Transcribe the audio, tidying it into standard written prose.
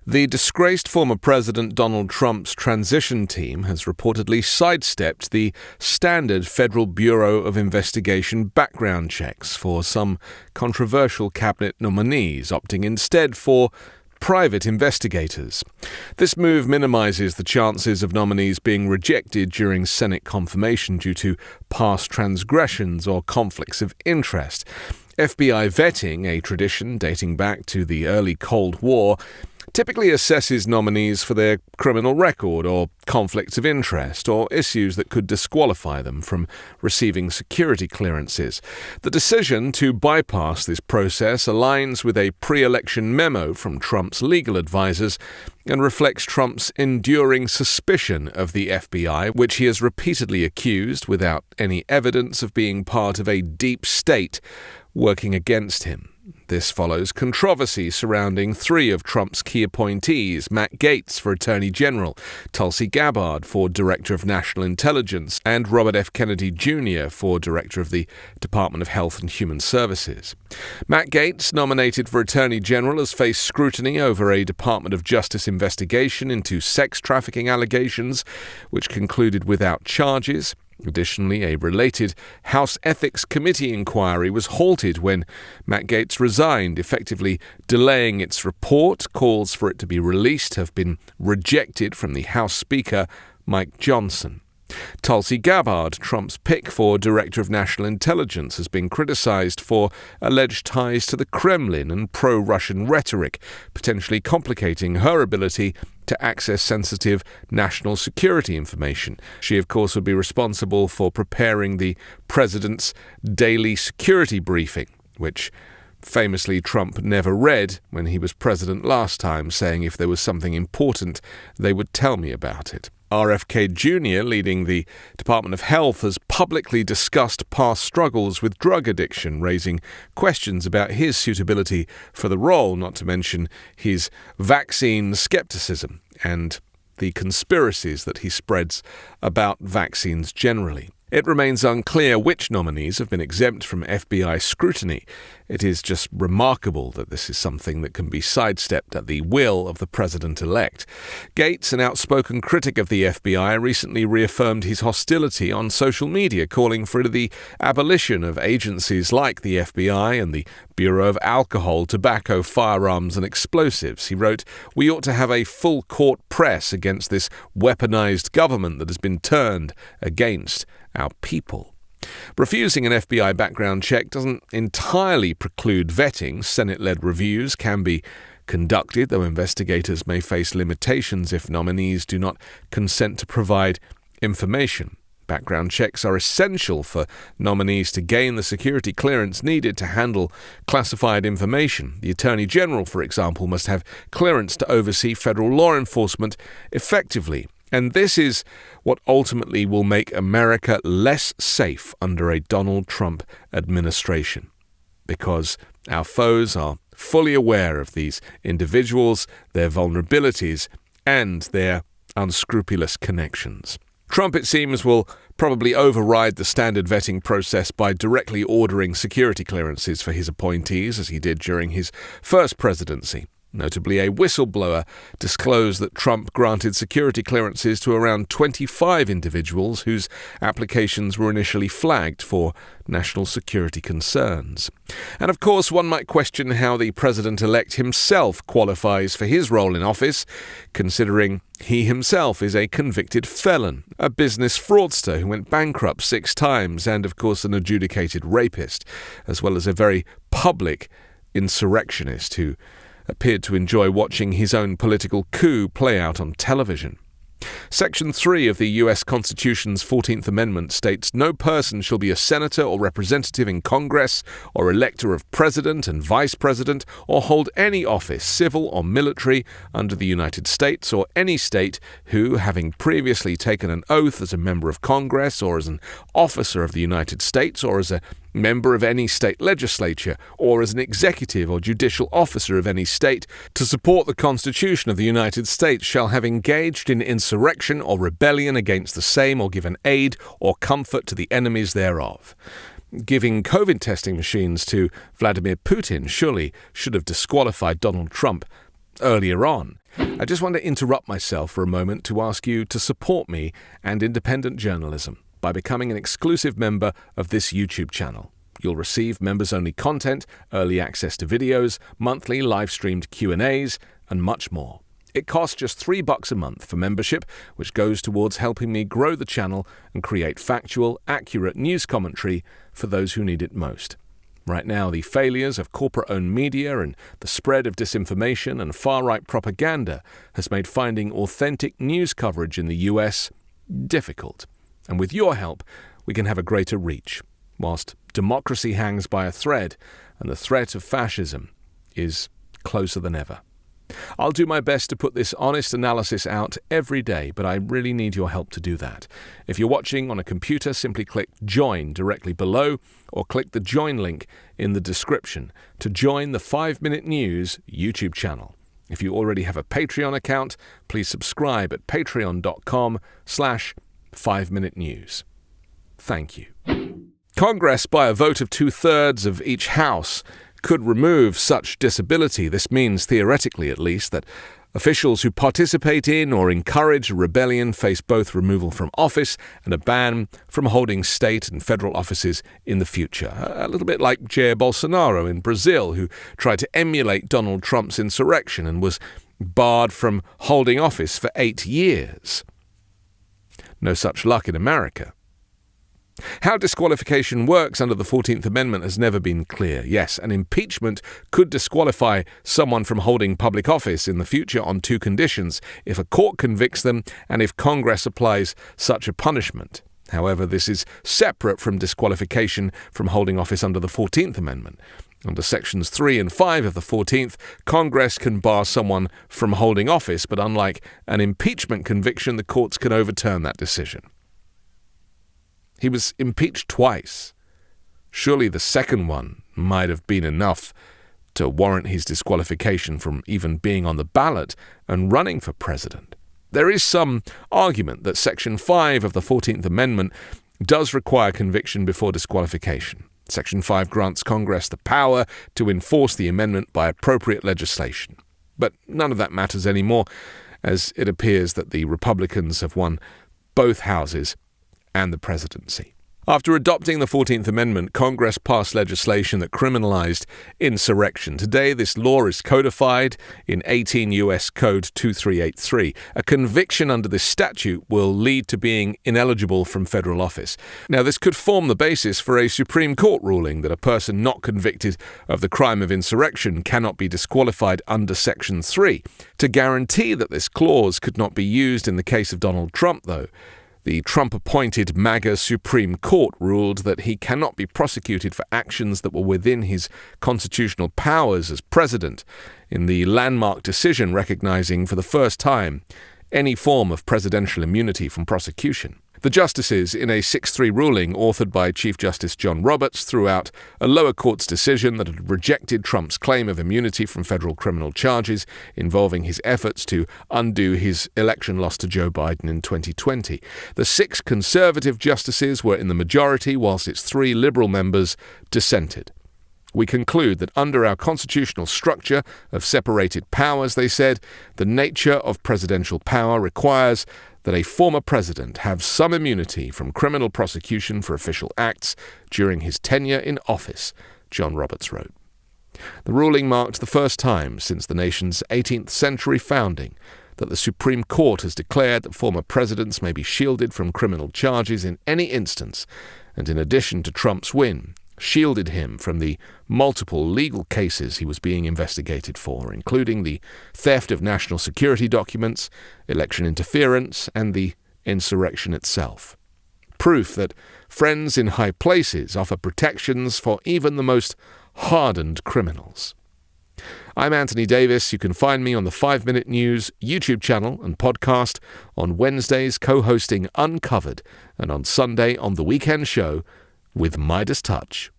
The disgraced former President Donald Trump's transition team has reportedly sidestepped the standard Federal Bureau of Investigation background checks for some controversial cabinet nominees, opting instead for private investigators. This move minimizes the chances of nominees being rejected during Senate confirmation due to past transgressions or conflicts of interest. FBI vetting, a tradition dating back to the early Cold War, typically assesses nominees for their criminal record or conflicts of interest or issues that could disqualify them from receiving security clearances. The decision to bypass this process aligns with a pre-election memo from Trump's legal advisors and reflects Trump's enduring suspicion of the FBI, which he has repeatedly accused, without any evidence, of being part of a deep state working against him. This follows controversy surrounding three of Trump's key appointees: Matt Gaetz for Attorney General, Tulsi Gabbard for Director of National Intelligence, and Robert F. Kennedy Jr. for Director of the Department of Health and Human Services. Matt Gaetz, nominated for Attorney General, has faced scrutiny over a Department of Justice investigation into sex trafficking allegations, which concluded without charges. Additionally, a related House Ethics Committee inquiry was halted when Matt Gaetz resigned, effectively delaying its report. Calls for it to be released have been rejected from the House Speaker, Mike Johnson. Tulsi Gabbard, Trump's pick for Director of National Intelligence, has been criticized for alleged ties to the Kremlin and pro-Russian rhetoric, potentially complicating her ability to access sensitive national security information. She, of course, would be responsible for preparing the president's daily security briefing, which famously Trump never read when he was president last time, saying if there was something important, they would tell me about it. RFK Jr., leading the Department of Health, has publicly discussed past struggles with drug addiction, raising questions about his suitability for the role, not to mention his vaccine skepticism and the conspiracies that he spreads about vaccines generally. It remains unclear which nominees have been exempt from FBI scrutiny. It is just remarkable that this is something that can be sidestepped at the will of the president-elect. Gaetz, an outspoken critic of the FBI, recently reaffirmed his hostility on social media, calling for the abolition of agencies like the FBI and the Bureau of Alcohol, Tobacco, Firearms and Explosives. He wrote, "We ought to have a full-court press against this weaponized government that has been turned against our people." Refusing an FBI background check doesn't entirely preclude vetting. Senate-led reviews can be conducted, though investigators may face limitations if nominees do not consent to provide information. Background checks are essential for nominees to gain the security clearance needed to handle classified information. The Attorney General, for example, must have clearance to oversee federal law enforcement effectively. And this is what ultimately will make America less safe under a Donald Trump administration, because our foes are fully aware of these individuals, their vulnerabilities, and their unscrupulous connections. Trump, it seems, will probably override the standard vetting process by directly ordering security clearances for his appointees, as he did during his first presidency. Notably, a whistleblower disclosed that Trump granted security clearances to around 25 individuals whose applications were initially flagged for national security concerns. And of course, one might question how the president-elect himself qualifies for his role in office, considering he himself is a convicted felon, a business fraudster who went bankrupt 6 times, and of course an adjudicated rapist, as well as a very public insurrectionist who appeared to enjoy watching his own political coup play out on television. Section 3 of the U.S. Constitution's 14th Amendment states no person shall be a senator or representative in Congress or elector of president and vice president or hold any office, civil or military, under the United States or any state who, having previously taken an oath as a member of Congress or as an officer of the United States or as a member of any state legislature, or as an executive or judicial officer of any state, to support the Constitution of the United States shall have engaged in insurrection or rebellion against the same or given aid or comfort to the enemies thereof. Giving COVID testing machines to Vladimir Putin surely should have disqualified Donald Trump earlier on. I just want to interrupt myself for a moment to ask you to support me and independent journalism by becoming an exclusive member of this YouTube channel. You'll receive members-only content, early access to videos, monthly live-streamed Q&As, and much more. It costs just $3 a month for membership, which goes towards helping me grow the channel and create factual, accurate news commentary for those who need it most. Right now, the failures of corporate-owned media and the spread of disinformation and far-right propaganda has made finding authentic news coverage in the US difficult. And with your help, we can have a greater reach, whilst democracy hangs by a thread and the threat of fascism is closer than ever. I'll do my best to put this honest analysis out every day, but I really need your help to do that. If you're watching on a computer, simply click Join directly below or click the Join link in the description to join the 5 Minute News YouTube channel. If you already have a Patreon account, please subscribe at patreon.com/5minutenews. Thank you. Congress, by a vote of 2/3 of each house, could remove such disability. This means, theoretically at least, that officials who participate in or encourage rebellion face both removal from office and a ban from holding state and federal offices in the future. A little bit like Jair Bolsonaro in Brazil, who tried to emulate Donald Trump's insurrection and was barred from holding office for 8 years. No such luck in America. How disqualification works under the 14th Amendment has never been clear. Yes, an impeachment could disqualify someone from holding public office in the future on 2 conditions: if a court convicts them and if Congress applies such a punishment. However, this is separate from disqualification from holding office under the 14th Amendment. Under Sections 3 and 5 of the 14th, Congress can bar someone from holding office, but unlike an impeachment conviction, the courts can overturn that decision. He was impeached twice. Surely the second one might have been enough to warrant his disqualification from even being on the ballot and running for president. There is some argument that Section 5 of the 14th Amendment does require conviction before disqualification. Section 5 grants Congress the power to enforce the amendment by appropriate legislation. But none of that matters anymore, as it appears that the Republicans have won both houses and the presidency. After adopting the 14th Amendment, Congress passed legislation that criminalized insurrection. Today, this law is codified in 18 U.S. Code 2383. A conviction under this statute will lead to being ineligible from federal office. Now, this could form the basis for a Supreme Court ruling that a person not convicted of the crime of insurrection cannot be disqualified under Section 3. To guarantee that this clause could not be used in the case of Donald Trump, though, the Trump-appointed MAGA Supreme Court ruled that he cannot be prosecuted for actions that were within his constitutional powers as president, in the landmark decision recognizing for the first time any form of presidential immunity from prosecution. The justices, in a 6-3 ruling authored by Chief Justice John Roberts, threw out a lower court's decision that had rejected Trump's claim of immunity from federal criminal charges involving his efforts to undo his election loss to Joe Biden in 2020. The 6 conservative justices were in the majority, whilst its 3 liberal members dissented. We conclude that under our constitutional structure of separated powers, they said, the nature of presidential power requires that a former president have some immunity from criminal prosecution for official acts during his tenure in office, John Roberts wrote. The ruling marked the first time since the nation's 18th century founding that the Supreme Court has declared that former presidents may be shielded from criminal charges in any instance, and in addition to Trump's win, shielded him from the multiple legal cases he was being investigated for, including the theft of national security documents, election interference, and the insurrection itself. Proof that friends in high places offer protections for even the most hardened criminals. I'm Anthony Davis. You can find me on the 5 Minute News YouTube channel and podcast, on Wednesdays co-hosting Uncovered, and on Sunday on The Weekend Show with Midas Touch.